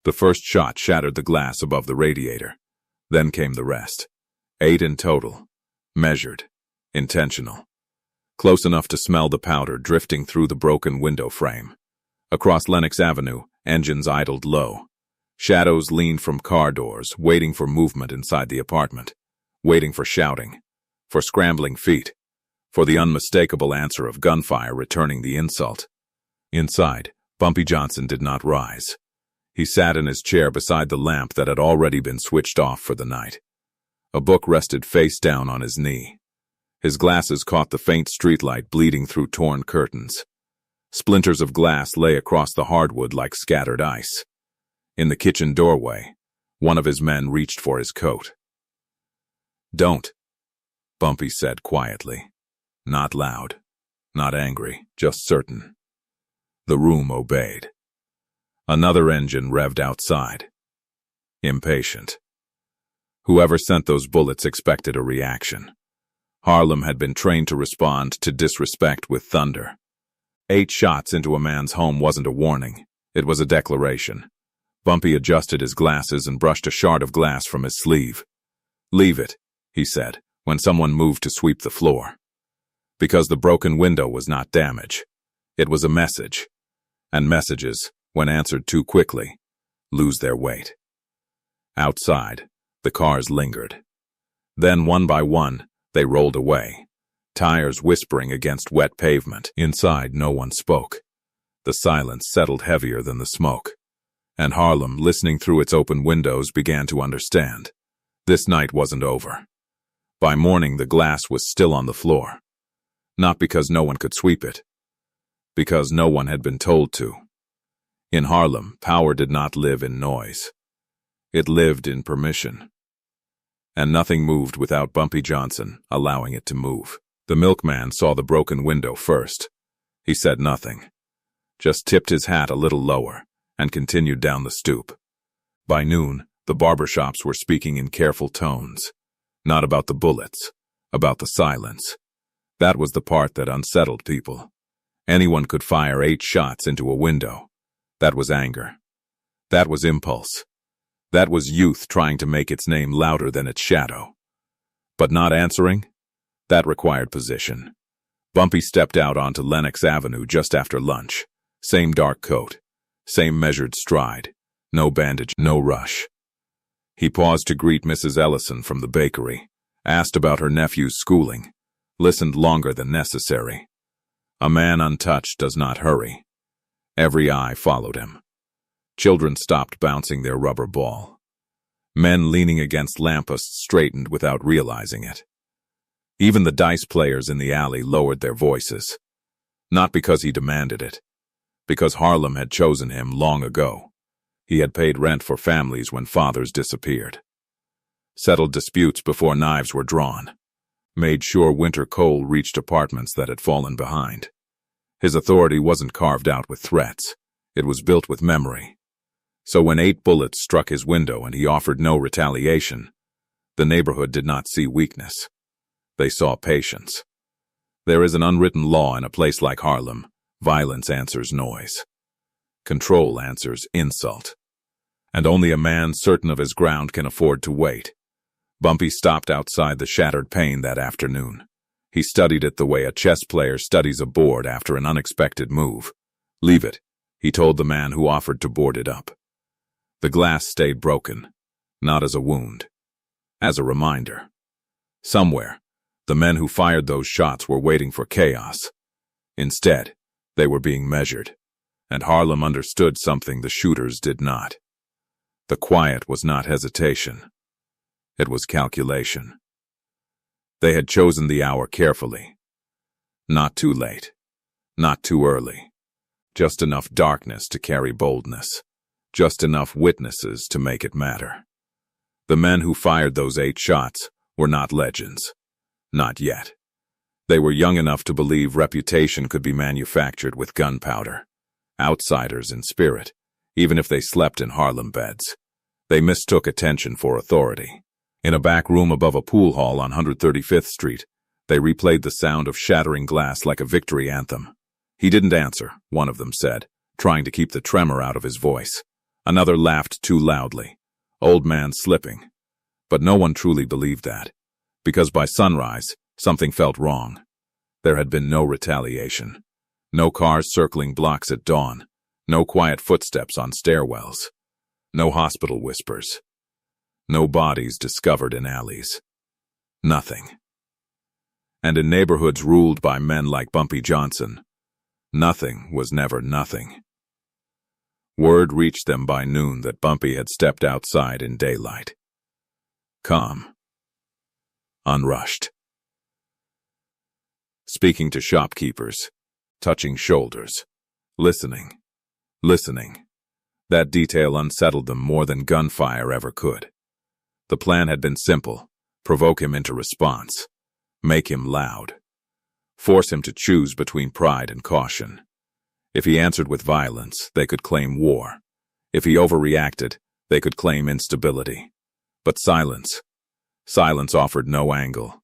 The first shot shattered the glass above the radiator. Then came the rest. 8 in total. Measured. Intentional. Close enough to smell the powder drifting through the broken window frame. Across Lenox Avenue, engines idled low. Shadows leaned from car doors, waiting for movement inside the apartment. Waiting for shouting. For scrambling feet. For the unmistakable answer of gunfire returning the insult. Inside, Bumpy Johnson did not rise. He sat in his chair beside the lamp that had already been switched off for the night. A book rested face down on his knee. His glasses caught the faint streetlight bleeding through torn curtains. Splinters of glass lay across the hardwood like scattered ice. In the kitchen doorway, one of his men reached for his coat. "Don't," Bumpy said quietly. Not loud, not angry, just certain. The room obeyed. Another engine revved outside. Impatient. Whoever sent those bullets expected a reaction. Harlem had been trained to respond to disrespect with thunder. 8 shots into a man's home wasn't a warning. It was a declaration. Bumpy adjusted his glasses and brushed a shard of glass from his sleeve. "Leave it," he said, when someone moved to sweep the floor. Because the broken window was not damage. It was a message. And messages, when answered too quickly, lose their weight. Outside, the cars lingered. Then, one by one, they rolled away, tires whispering against wet pavement. Inside, no one spoke. The silence settled heavier than the smoke. And Harlem, listening through its open windows, began to understand. This night wasn't over. By morning, the glass was still on the floor. Not because no one could sweep it. Because no one had been told to. In Harlem, power did not live in noise. It lived in permission. And nothing moved without Bumpy Johnson allowing it to move. The milkman saw the broken window first. He said nothing. Just tipped his hat a little lower and continued down the stoop. By noon, the barbershops were speaking in careful tones. Not about the bullets, about the silence. That was the part that unsettled people. Anyone could fire 8 shots into a window. That was anger. That was impulse. That was youth trying to make its name louder than its shadow. But not answering? That required position. Bumpy stepped out onto Lenox Avenue just after lunch. Same dark coat. Same measured stride. No bandage, no rush. He paused to greet Mrs. Ellison from the bakery. Asked about her nephew's schooling. Listened longer than necessary. A man untouched does not hurry. Every eye followed him. Children stopped bouncing their rubber ball. Men leaning against lampposts straightened without realizing it. Even the dice players in the alley lowered their voices. Not because he demanded it. Because Harlem had chosen him long ago. He had paid rent for families when fathers disappeared. Settled disputes before knives were drawn. Made sure winter coal reached apartments that had fallen behind. His authority wasn't carved out with threats. It was built with memory. So when 8 bullets struck his window and he offered no retaliation, the neighborhood did not see weakness. They saw patience. There is an unwritten law in a place like Harlem. Violence answers noise. Control answers insult. And only a man certain of his ground can afford to wait. Bumpy stopped outside the shattered pane that afternoon. He studied it the way a chess player studies a board after an unexpected move. "Leave it," he told the man who offered to board it up. The glass stayed broken, not as a wound, as a reminder. Somewhere, the men who fired those shots were waiting for chaos. Instead, they were being measured, and Harlem understood something the shooters did not. The quiet was not hesitation. It was calculation. They had chosen the hour carefully. Not too late. Not too early. Just enough darkness to carry boldness. Just enough witnesses to make it matter. The men who fired those 8 shots were not legends. Not yet. They were young enough to believe reputation could be manufactured with gunpowder. Outsiders in spirit, even if they slept in Harlem beds. They mistook attention for authority. In a back room above a pool hall on 135th Street, they replayed the sound of shattering glass like a victory anthem. "He didn't answer," one of them said, trying to keep the tremor out of his voice. Another laughed too loudly. Old man slipping. But no one truly believed that, because by sunrise, something felt wrong. There had been no retaliation. No cars circling blocks at dawn. No quiet footsteps on stairwells. No hospital whispers. No bodies discovered in alleys. Nothing. And in neighborhoods ruled by men like Bumpy Johnson, nothing was never nothing. Word reached them by noon that Bumpy had stepped outside in daylight. Calm. Unrushed. Speaking to shopkeepers. Touching shoulders. Listening. That detail unsettled them more than gunfire ever could. The plan had been simple. Provoke him into response. Make him loud. Force him to choose between pride and caution. If he answered with violence, they could claim war. If he overreacted, they could claim instability. But silence offered no angle.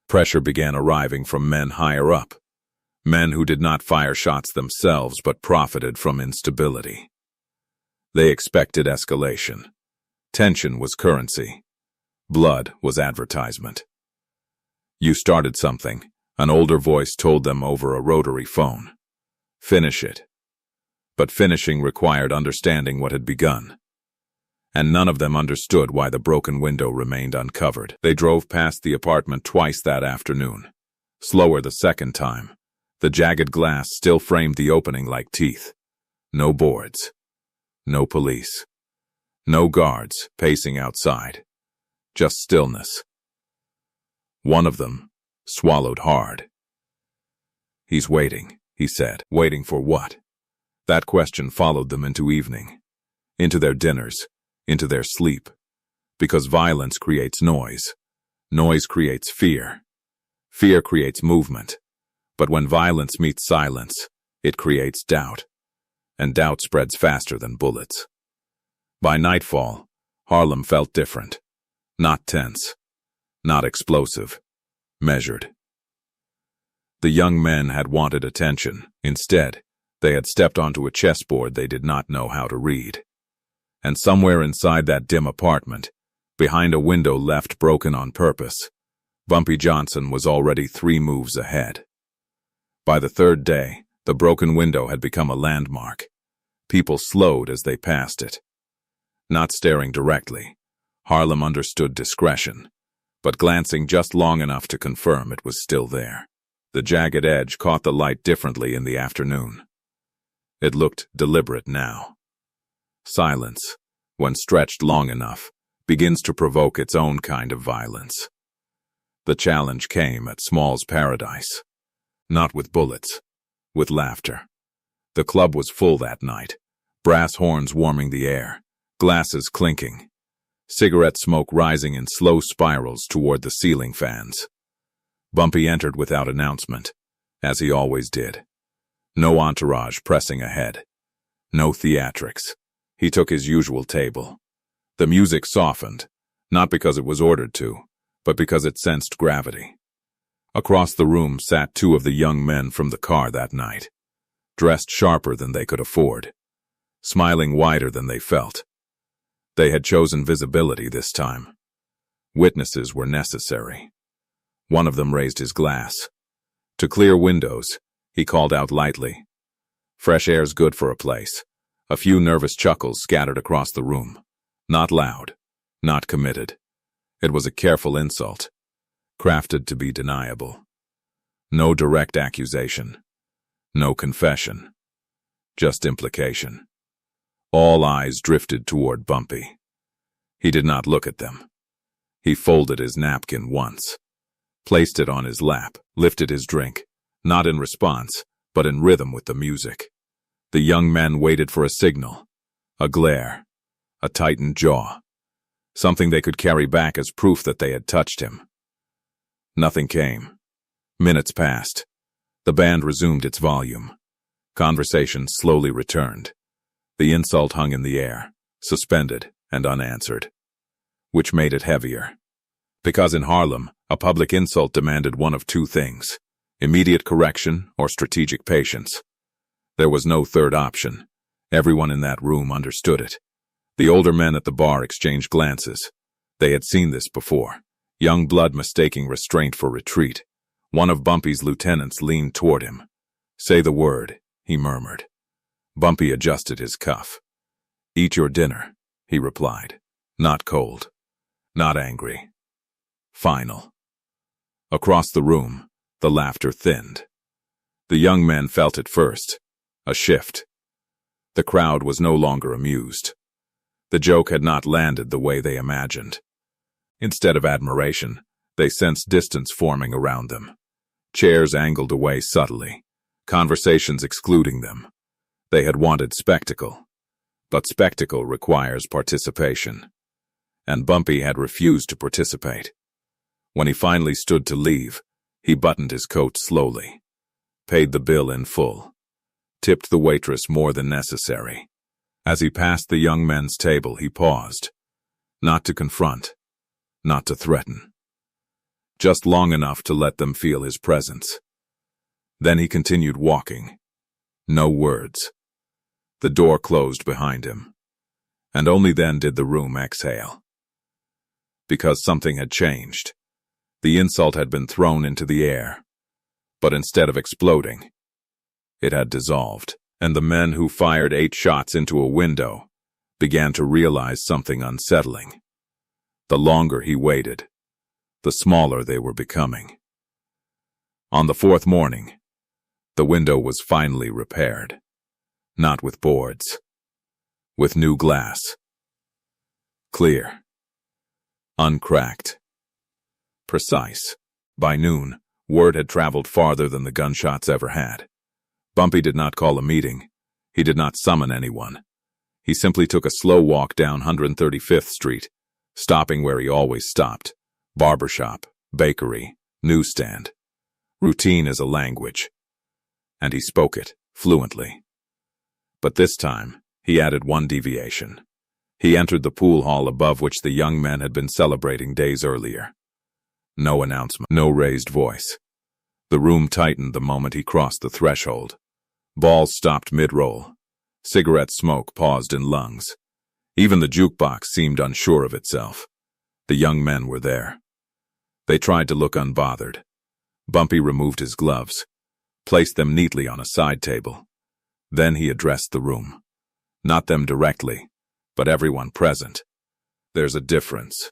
Pressure began arriving from men higher up. Men who did not fire shots themselves but profited from instability. They expected escalation. Tension was currency. Blood was advertisement. You started something, an older voice told them over a rotary phone. Finish it. But finishing required understanding what had begun. And none of them understood why the broken window remained uncovered. They drove past the apartment twice that afternoon. Slower the second time. The jagged glass still framed the opening like teeth. No boards. No police. No guards pacing outside. Just stillness. One of them swallowed hard. He's waiting, he said. Waiting for what? That question followed them into evening. Into their dinners. Into their sleep. Because violence creates noise. Noise creates fear. Fear creates movement. But when violence meets silence, it creates doubt. And doubt spreads faster than bullets. By nightfall, Harlem felt different. Not tense. Not explosive. Measured. The young men had wanted attention. Instead, they had stepped onto a chessboard they did not know how to read. And somewhere inside that dim apartment, behind a window left broken on purpose, Bumpy Johnson was already 3 moves ahead. By the third day, the broken window had become a landmark. People slowed as they passed it. Not staring directly, Harlem understood discretion, but glancing just long enough to confirm it was still there. The jagged edge caught the light differently in the afternoon. It looked deliberate now. Silence, when stretched long enough, begins to provoke its own kind of violence. The challenge came at Small's Paradise. Not with bullets, with laughter. The club was full that night, brass horns warming the air, glasses clinking, cigarette smoke rising in slow spirals toward the ceiling fans. Bumpy entered without announcement, as he always did. No entourage pressing ahead. No theatrics. He took his usual table. The music softened, not because it was ordered to, but because it sensed gravity. Across the room sat 2 of the young men from the car that night, dressed sharper than they could afford, smiling wider than they felt. They had chosen visibility this time. Witnesses were necessary. One of them raised his glass. To clear windows, he called out lightly. Fresh air's good for a place. A few nervous chuckles scattered across the room. Not loud, not committed. It was a careful insult, crafted to be deniable. No direct accusation. No confession. Just implication. All eyes drifted toward Bumpy. He did not look at them. He folded his napkin once, placed it on his lap, lifted his drink, not in response, but in rhythm with the music. The young men waited for a signal, a glare, a tightened jaw, something they could carry back as proof that they had touched him. Nothing came. Minutes passed. The band resumed its volume. Conversation slowly returned. The insult hung in the air, suspended and unanswered, which made it heavier. Because in Harlem, a public insult demanded one of 2 things: immediate correction or strategic patience. There was no third option. Everyone in that room understood it. The older men at the bar exchanged glances. They had seen this before. Young blood mistaking restraint for retreat. One of Bumpy's lieutenants leaned toward him. "Say the word," he murmured. Bumpy adjusted his cuff. "Eat your dinner," he replied. Not cold. Not angry. Final. Across the room, the laughter thinned. The young men felt it first. A shift. The crowd was no longer amused. The joke had not landed the way they imagined. Instead of admiration, they sensed distance forming around them. Chairs angled away subtly, conversations excluding them. They had wanted spectacle, but spectacle requires participation. And Bumpy had refused to participate. When he finally stood to leave, he buttoned his coat slowly, paid the bill in full, tipped the waitress more than necessary. As he passed the young men's table, he paused, not to confront, not to threaten, just long enough to let them feel his presence. Then he continued walking. No words. The door closed behind him, and only then did the room exhale. Because something had changed. The insult had been thrown into the air, but instead of exploding, it had dissolved, and the men who fired 8 shots into a window began to realize something unsettling. The longer he waited, the smaller they were becoming. On the 4th morning, the window was finally repaired, not with boards, with new glass. Clear. Uncracked. Precise. By noon, word had traveled farther than the gunshots ever had. Bumpy did not call a meeting. He did not summon anyone. He simply took a slow walk down 135th Street, stopping where he always stopped. Barbershop, bakery, newsstand. Routine is a language. And he spoke it fluently. But this time, he added one deviation. He entered the pool hall above which the young men had been celebrating days earlier. No announcement, no raised voice. The room tightened the moment he crossed the threshold. Balls stopped mid-roll. Cigarette smoke paused in lungs. Even the jukebox seemed unsure of itself. The young men were there. They tried to look unbothered. Bumpy removed his gloves, placed them neatly on a side table. Then he addressed the room. Not them directly, but everyone present. "There's a difference,"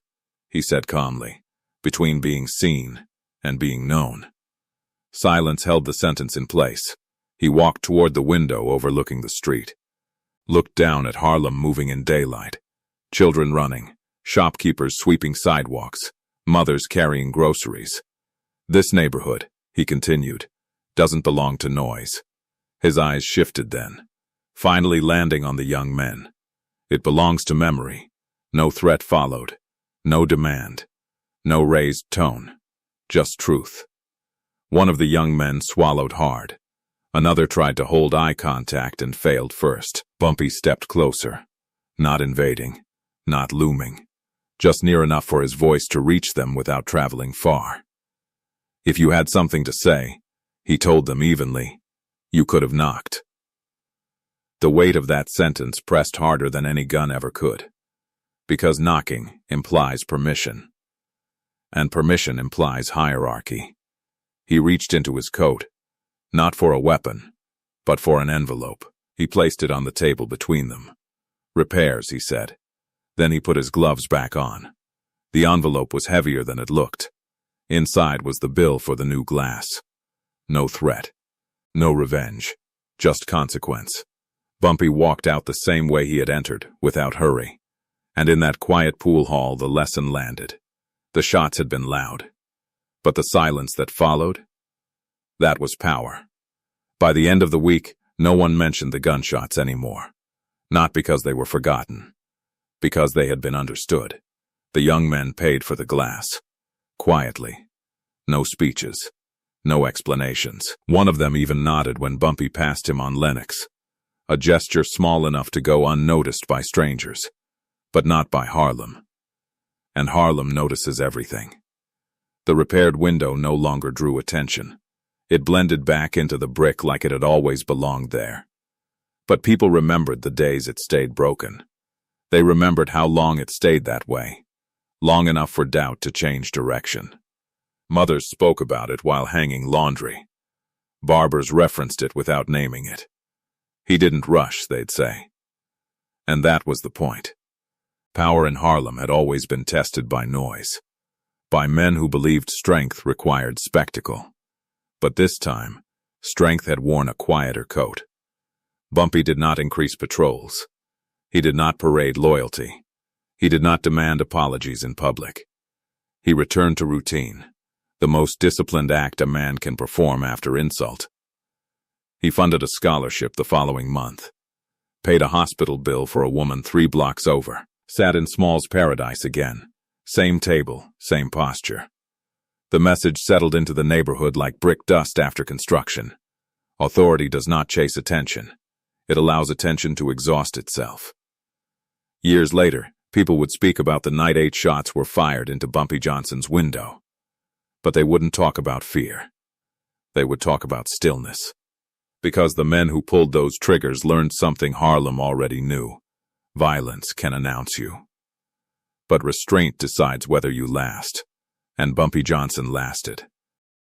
he said calmly, "between being seen and being known." Silence held the sentence in place. He walked toward the window overlooking the street. Looked down at Harlem moving in daylight. Children running, shopkeepers sweeping sidewalks, mothers carrying groceries. "This neighborhood," he continued, "doesn't belong to noise." His eyes shifted then, finally landing on the young men. "It belongs to memory." No threat followed, no demand, no raised tone, just truth. One of the young men swallowed hard. Another tried to hold eye contact and failed first. Bumpy stepped closer, not invading, not looming, just near enough for his voice to reach them without traveling far. "If you had something to say," he told them evenly, "you could have knocked." The weight of that sentence pressed harder than any gun ever could, because knocking implies permission, and permission implies hierarchy. He reached into his coat, not for a weapon, but for an envelope. He placed it on the table between them. "Repairs," he said. Then he put his gloves back on. The envelope was heavier than it looked. Inside was the bill for the new glass. No threat, no revenge, just consequence. Bumpy walked out the same way he had entered, without hurry. And in that quiet pool hall, the lesson landed. The shots had been loud. But the silence that followed? That was power. By the end of the week, no one mentioned the gunshots anymore. Not because they were forgotten. Because they had been understood. The young men paid for the glass. Quietly. No speeches. No explanations. One of them even nodded when Bumpy passed him on Lenox. A gesture small enough to go unnoticed by strangers, but not by Harlem. And Harlem notices everything. The repaired window no longer drew attention. It blended back into the brick like it had always belonged there. But people remembered the days it stayed broken. They remembered how long it stayed that way, long enough for doubt to change direction. Mothers spoke about it while hanging laundry. Barbers referenced it without naming it. He didn't rush, they'd say. And that was the point. Power in Harlem had always been tested by noise, by men who believed strength required spectacle. But this time, strength had worn a quieter coat. Bumpy did not increase patrols. He did not parade loyalty. He did not demand apologies in public. He returned to routine, the most disciplined act a man can perform after insult. He funded a scholarship the following month, paid a hospital bill for a woman 3 blocks over, sat in Small's paradise again. Same table, same posture. The message settled into the neighborhood like brick dust after construction. Authority does not chase attention. It allows attention to exhaust itself. Years later, people would speak about the night 8 shots were fired into Bumpy Johnson's window. But they wouldn't talk about fear. They would talk about stillness. Because the men who pulled those triggers learned something Harlem already knew. Violence can announce you. But restraint decides whether you last. And Bumpy Johnson lasted.